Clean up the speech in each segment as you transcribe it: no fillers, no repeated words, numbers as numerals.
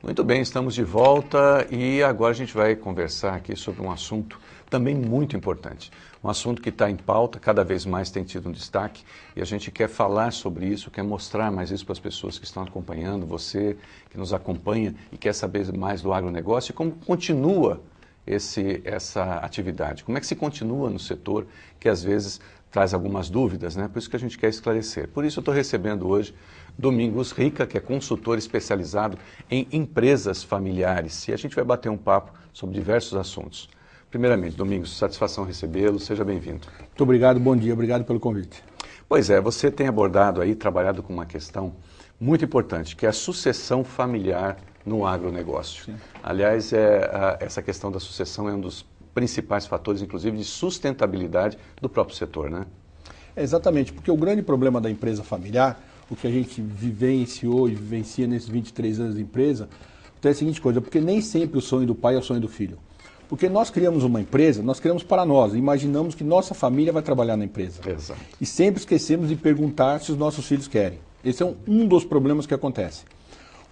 Muito bem, estamos de volta e agora a gente vai conversar aqui sobre um assunto também muito importante. Um assunto que está em pauta, cada vez mais tem tido um destaque e a gente quer falar sobre isso, quer mostrar mais isso para as pessoas que estão acompanhando, você que nos acompanha e quer saber mais do agronegócio e como continua essa atividade. Como é que se continua no setor que às vezes traz algumas dúvidas, né? Por isso que a gente quer esclarecer. Por isso eu estou recebendo hoje Domingos Rica, que é consultor especializado em empresas familiares. E a gente vai bater um papo sobre diversos assuntos. Primeiramente, Domingos, satisfação recebê-lo, seja bem-vindo. Muito obrigado, bom dia, obrigado pelo convite. Pois é, você tem abordado aí, trabalhado com uma questão muito importante, que é a sucessão familiar no agronegócio. Sim. Aliás, essa questão da sucessão é um dos principais fatores, inclusive, de sustentabilidade do próprio setor, né? Exatamente, porque o grande problema da empresa familiar, o que a gente vivenciou e vivencia nesses 23 anos de empresa, é a seguinte coisa, porque nem sempre o sonho do pai é o sonho do filho. Porque nós criamos uma empresa, nós criamos para nós, imaginamos que nossa família vai trabalhar na empresa. Exato. E sempre esquecemos de perguntar se os nossos filhos querem. Esse é um dos problemas que acontece.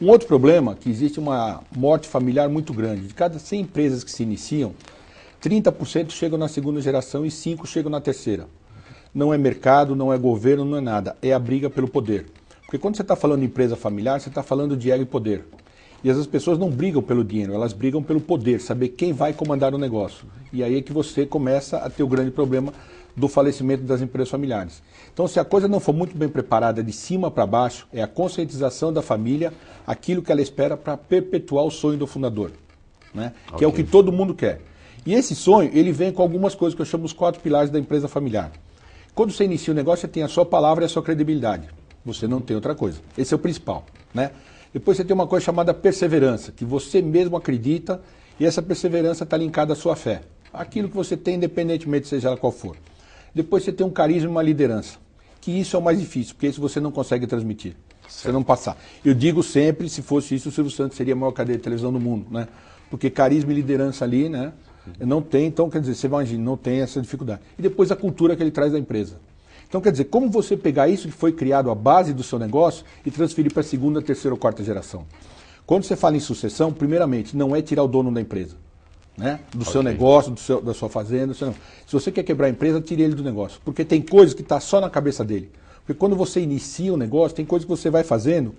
Um outro problema, que existe uma morte familiar muito grande. De cada 100 empresas que se iniciam, 30% chegam na segunda geração e 5% chegam na terceira. Não é mercado, não é governo, não é nada. É a briga pelo poder. Porque quando você está falando de empresa familiar, você está falando de ego e poder. E as pessoas não brigam pelo dinheiro, elas brigam pelo poder, saber quem vai comandar o negócio. E aí é que você começa a ter o grande problema do falecimento das empresas familiares. Então, se a coisa não for muito bem preparada de cima para baixo, é a conscientização da família, aquilo que ela espera para perpetuar o sonho do fundador, né? Okay. Que é o que todo mundo quer. E esse sonho, ele vem com algumas coisas que eu chamo os 4 pilares da empresa familiar. Quando você inicia o negócio, você tem a sua palavra e a sua credibilidade. Você não tem outra coisa. Esse é o principal, né? Depois você tem uma coisa chamada perseverança, que você mesmo acredita e essa perseverança está linkada à sua fé. Aquilo que você tem, independentemente seja ela qual for. Depois você tem um carisma e uma liderança, que isso é o mais difícil, porque isso você não consegue transmitir, você não passar. Eu digo sempre, se fosse isso, o Silvio Santos seria a maior cadeia de televisão do mundo, né? Porque carisma e liderança ali, né? Não tem, então quer dizer, você imagina, não tem essa dificuldade. E depois a cultura que ele traz da empresa. Então quer dizer, como você pegar isso que foi criado à base do seu negócio e transferir para a segunda, terceira ou quarta geração? Quando você fala em sucessão, primeiramente, não é tirar o dono da empresa, né? Do seu negócio, da sua fazenda. Se você quer quebrar a empresa, tire ele do negócio. Porque tem coisa que está só na cabeça dele. Porque quando você inicia um negócio, tem coisa que você vai fazendo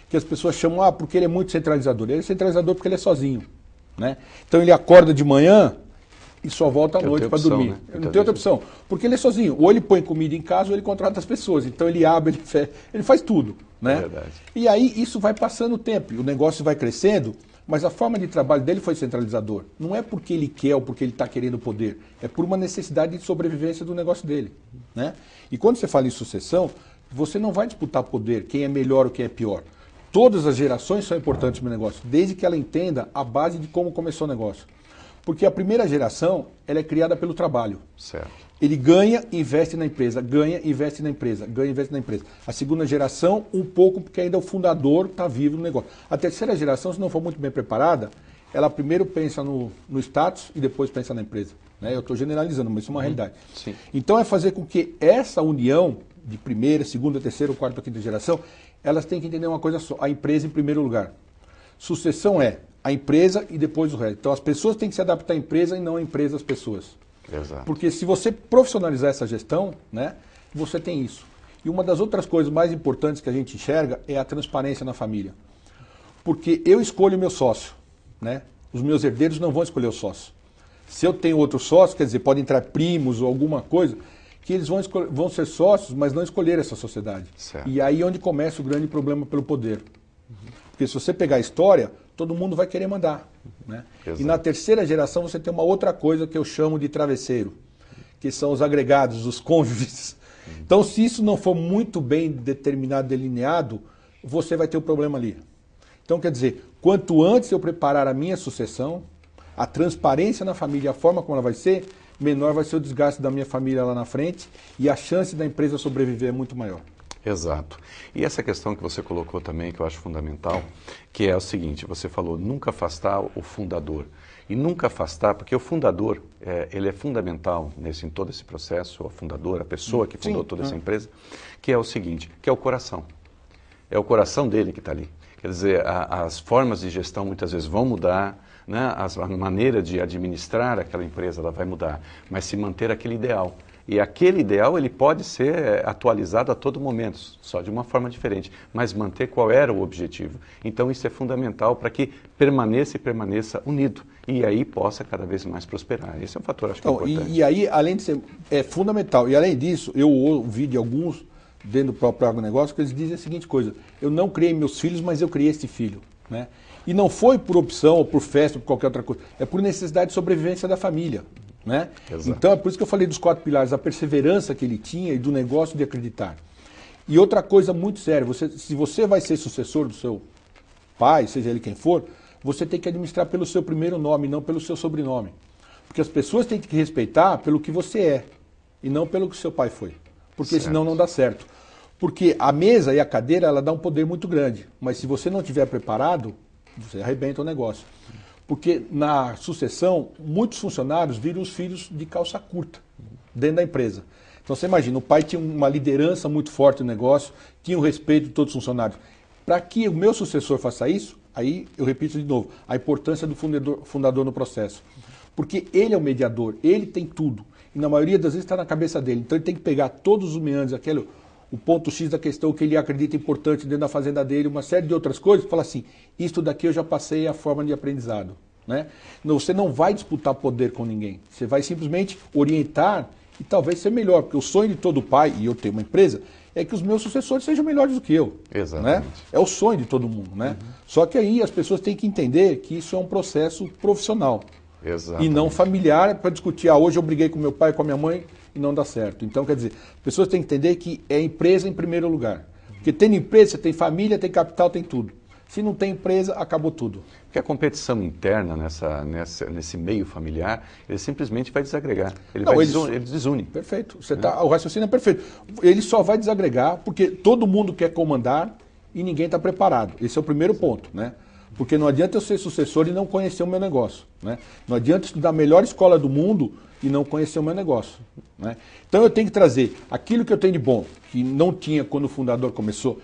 que as pessoas chamam, porque ele é muito centralizador. Ele é centralizador porque ele é sozinho, né? Então ele acorda de manhã e só volta à noite para dormir. Né? Não tem outra opção. Porque ele é sozinho. Ou ele põe comida em casa ou ele contrata as pessoas. Então ele abre, ele faz tudo, né? É verdade. E aí isso vai passando o tempo. O negócio vai crescendo, mas a forma de trabalho dele foi centralizador. Não é porque ele quer ou porque ele está querendo poder. É por uma necessidade de sobrevivência do negócio dele, né? E quando você fala em sucessão, você não vai disputar poder, quem é melhor ou quem é pior. Todas as gerações são importantes no negócio, desde que ela entenda a base de como começou o negócio. Porque a primeira geração, ela é criada pelo trabalho. Certo. Ele ganha, investe na empresa, ganha, investe na empresa, ganha, investe na empresa. A segunda geração, um pouco, porque ainda o fundador está vivo no negócio. A terceira geração, se não for muito bem preparada, ela primeiro pensa no status e depois pensa na empresa. Né? Eu estou generalizando, mas isso é uma realidade. Sim. Então é fazer com que essa união de primeira, segunda, terceira, quarta, quinta geração, elas têm que entender uma coisa só, a empresa em primeiro lugar. Sucessão é a empresa e depois o resto. Então as pessoas têm que se adaptar à empresa e não a empresa às pessoas. Exato. Porque se você profissionalizar essa gestão, né, você tem isso. E uma das outras coisas mais importantes que a gente enxerga é a transparência na família. Porque eu escolho o meu sócio, né? Os meus herdeiros não vão escolher o sócio. Se eu tenho outro sócio, quer dizer, pode entrar primos ou alguma coisa, que eles vão ser sócios, mas não escolher essa sociedade. Certo. E aí é onde começa o grande problema pelo poder. Porque se você pegar a história, todo mundo vai querer mandar, né? E na terceira geração você tem uma outra coisa que eu chamo de travesseiro, que são os agregados, os cônjuges. Então, se isso não for muito bem determinado, delineado, você vai ter um problema ali. Então, quer dizer, quanto antes eu preparar a minha sucessão, a transparência na família, a forma como ela vai ser, menor vai ser o desgaste da minha família lá na frente e a chance da empresa sobreviver é muito maior. Exato. E essa questão que você colocou também, que eu acho fundamental, que é o seguinte, você falou nunca afastar o fundador. E nunca afastar, porque o fundador, ele é fundamental em todo esse processo, o fundador, a pessoa que fundou toda essa empresa, que é o seguinte, que é o coração. É o coração dele que está ali. Quer dizer, as formas de gestão muitas vezes vão mudar, né? A maneira de administrar aquela empresa ela vai mudar, mas se manter aquele ideal. E aquele ideal ele pode ser atualizado a todo momento, só de uma forma diferente, mas manter qual era o objetivo. Então isso é fundamental para que permaneça unido e aí possa cada vez mais prosperar. Esse é um fator, acho que é importante. E aí, além de ser fundamental, e além disso, eu ouvi de alguns dentro do próprio agronegócio que eles dizem a seguinte coisa: eu não criei meus filhos, mas eu criei este filho, né? E não foi por opção, ou por festa, ou por qualquer outra coisa, é por necessidade de sobrevivência da família. Né? Então é por isso que eu falei dos 4 pilares, a perseverança que ele tinha e do negócio de acreditar. E outra coisa muito séria, se você vai ser sucessor do seu pai, seja ele quem for, você tem que administrar pelo seu primeiro nome, não pelo seu sobrenome. Porque as pessoas têm que te respeitar pelo que você é, e não pelo que seu pai foi. Porque senão não dá certo. Porque a mesa e a cadeira, ela dá um poder muito grande. Mas se você não estiver preparado, você arrebenta o negócio. Porque na sucessão, muitos funcionários viram os filhos de calça curta dentro da empresa. Então você imagina, o pai tinha uma liderança muito forte no negócio, tinha o respeito de todos os funcionários. Para que o meu sucessor faça isso, aí eu repito de novo, a importância do fundador no processo. Porque ele é o mediador, ele tem tudo. E na maioria das vezes está na cabeça dele. Então ele tem que pegar todos os meandros, o ponto X da questão que ele acredita importante dentro da fazenda dele, uma série de outras coisas, e fala assim, isto daqui eu já passei a forma de aprendizado. Né? Você não vai disputar poder com ninguém, você vai simplesmente orientar e talvez ser melhor, porque o sonho de todo pai, e eu tenho uma empresa, é que os meus sucessores sejam melhores do que eu. Exatamente. Né? É o sonho de todo mundo. Né? Só que aí as pessoas têm que entender que isso é um processo profissional. Exatamente. E não familiar para discutir, hoje eu briguei com meu pai, com a minha mãe e não dá certo. Então, quer dizer, as pessoas têm que entender que é empresa em primeiro lugar. Porque tendo empresa, você tem família, tem capital, tem tudo. Se não tem empresa, acabou tudo. Porque a competição interna nesse meio familiar, ele simplesmente vai desagregar. Ele desune. Perfeito. O raciocínio é perfeito. Ele só vai desagregar porque todo mundo quer comandar e ninguém está preparado. Esse é o primeiro ponto, né? Porque não adianta eu ser sucessor e não conhecer o meu negócio. Né? Não adianta estudar a melhor escola do mundo e não conhecer o meu negócio. Né? Então eu tenho que trazer aquilo que eu tenho de bom, que não tinha quando o fundador começou,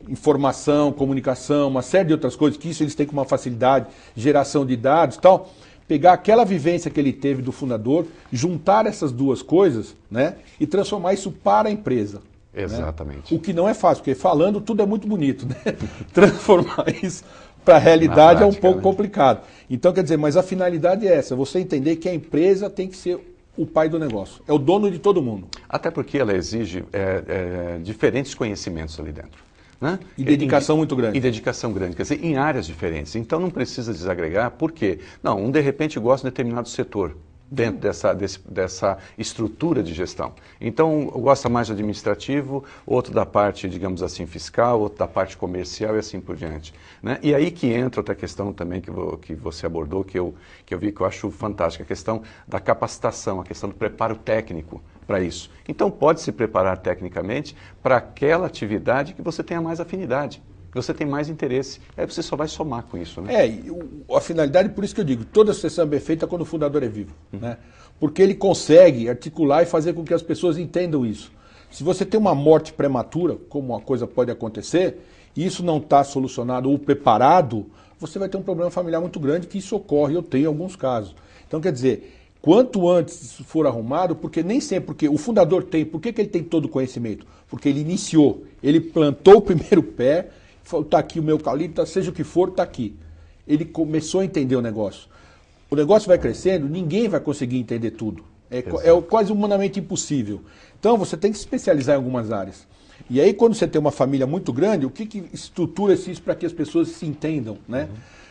informação, comunicação, uma série de outras coisas, que isso eles têm com uma facilidade, geração de dados e tal, pegar aquela vivência que ele teve do fundador, juntar essas duas coisas, né, e transformar isso para a empresa. Exatamente. Né? O que não é fácil, porque falando tudo é muito bonito, né? Transformar isso para a realidade prática, é um pouco complicado. Então, quer dizer, mas a finalidade é essa, você entender que a empresa tem que ser o pai do negócio, é o dono de todo mundo. Até porque ela exige diferentes conhecimentos ali dentro. Né? E dedicação muito grande. E dedicação grande, quer dizer, em áreas diferentes. Então não precisa desagregar, por quê? Não, de repente gosta de determinado setor dentro dessa estrutura de gestão. Então gosta mais do administrativo, outro da parte, digamos assim, fiscal, outro da parte comercial e assim por diante. Né? E aí que entra outra questão também que você abordou, que eu vi que eu acho fantástica, a questão da capacitação, a questão do preparo técnico para isso. Então pode se preparar tecnicamente para aquela atividade que você tenha mais afinidade, que você tem mais interesse. Aí você só vai somar com isso. Né? A finalidade, por isso que eu digo, toda sucessão é bem feita quando o fundador é vivo. Né? Porque ele consegue articular e fazer com que as pessoas entendam isso. Se você tem uma morte prematura, como uma coisa pode acontecer, e isso não está solucionado ou preparado, você vai ter um problema familiar muito grande, que isso ocorre, eu tenho alguns casos. Então, quer dizer, quanto antes isso for arrumado, porque nem sempre, porque o fundador tem, por que ele tem todo o conhecimento? Porque ele iniciou, ele plantou o primeiro pé, falou, está aqui o meu eucalipto, seja o que for, está aqui. Ele começou a entender o negócio. O negócio vai crescendo, ninguém vai conseguir entender tudo. É quase humanamente impossível. Então você tem que se especializar em algumas áreas. E aí quando você tem uma família muito grande, o que estrutura isso para que as pessoas se entendam? Né?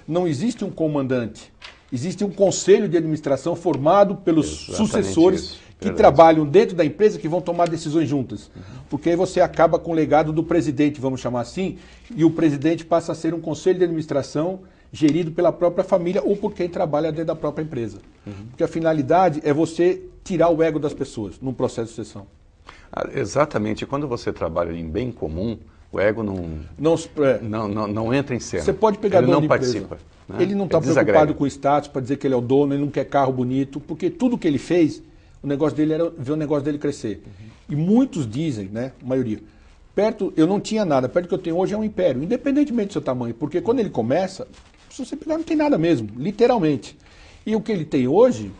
Não existe um comandante. Existe um conselho de administração formado pelos sucessores que trabalham dentro da empresa, que vão tomar decisões juntas. Porque aí você acaba com o legado do presidente, vamos chamar assim, e o presidente passa a ser um conselho de administração gerido pela própria família ou por quem trabalha dentro da própria empresa. Porque a finalidade é você tirar o ego das pessoas num processo de sucessão. Exatamente. Quando você trabalha em bem comum, o ego não entra em cena. Você pode pegar ele dono não de participa. Né? Ele não está preocupado com o status para dizer que ele é o dono, ele não quer carro bonito, porque tudo que ele fez, o negócio dele era ver o negócio dele crescer. E muitos dizem, né, a maioria, eu não tinha nada, perto do que eu tenho hoje é um império, independentemente do seu tamanho, porque quando ele começa, se você pegar, não tem nada mesmo, literalmente. E o que ele tem hoje,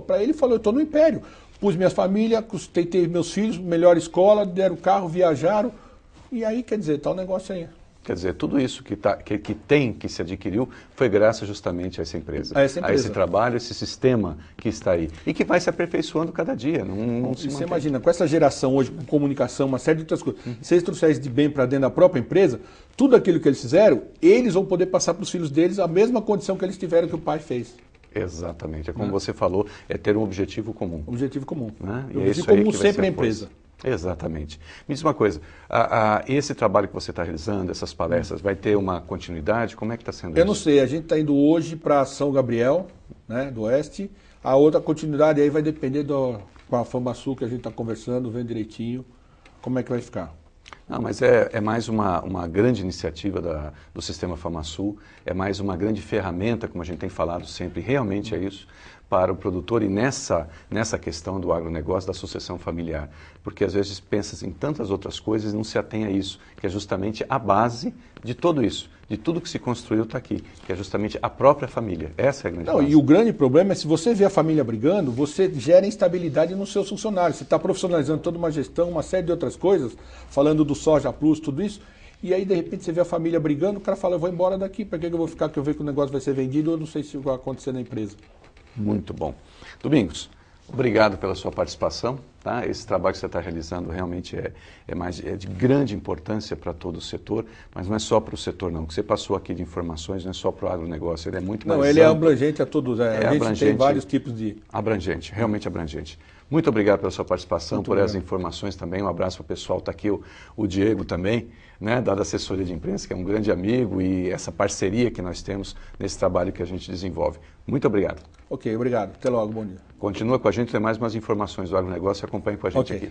para ele falou, eu estou no império. Pus minhas famílias, tentei meus filhos, melhor escola, deram carro, viajaram, e aí, quer dizer, está o negócio aí. Quer dizer, tudo isso que se adquiriu foi graças justamente a essa empresa. A esse trabalho, esse sistema que está aí. E que vai se aperfeiçoando cada dia. Você imagina, com essa geração hoje, com comunicação, uma série de outras coisas, se eles trouxerem de bem para dentro da própria empresa, tudo aquilo que eles fizeram, eles vão poder passar para os filhos deles a mesma condição que eles tiveram que o pai fez. Exatamente. É como você falou, é ter um objetivo comum. Objetivo comum. Né? O objetivo comum sempre é a empresa. Exatamente. Me diz uma coisa, esse trabalho que você está realizando, essas palestras, vai ter uma continuidade? Como é que está sendo isso? Eu não sei, a gente está indo hoje para São Gabriel, né, do Oeste. A outra continuidade aí vai depender com a FamaSul que a gente está conversando, vendo direitinho como é que vai ficar. Não, mas é mais uma grande iniciativa do Sistema FamaSul, é mais uma grande ferramenta, como a gente tem falado sempre, realmente é isso, para o produtor e nessa questão do agronegócio, da sucessão familiar. Porque às vezes pensa em tantas outras coisas e não se atém a isso, que é justamente a base de tudo isso, de tudo que se construiu está aqui, que é justamente a própria família. Essa é a grande base. E o grande problema é se você vê a família brigando, você gera instabilidade nos seus funcionários. Você está profissionalizando toda uma gestão, uma série de outras coisas, falando do Soja Plus, tudo isso, e aí de repente você vê a família brigando, o cara fala, eu vou embora daqui, para que eu vou ficar, que eu vejo que o negócio vai ser vendido, eu não sei se vai acontecer na empresa. Muito bom. Domingos, obrigado pela sua participação. Tá? Esse trabalho que você está realizando realmente é de grande importância para todo o setor, mas não é só para o setor não. O que você passou aqui de informações não é só para o agronegócio, ele é muito mais amplo. Ele é abrangente a todos. A gente tem vários tipos de... Abrangente, realmente abrangente. Muito obrigado pela sua participação, por essas informações também. Um abraço para o pessoal. Está aqui o Diego também, né, da assessoria de imprensa, que é um grande amigo, e essa parceria que nós temos nesse trabalho que a gente desenvolve. Muito obrigado. Ok, obrigado. Até logo, bom dia. Continua com a gente, tem mais umas informações do agronegócio, acompanhe com a gente aqui.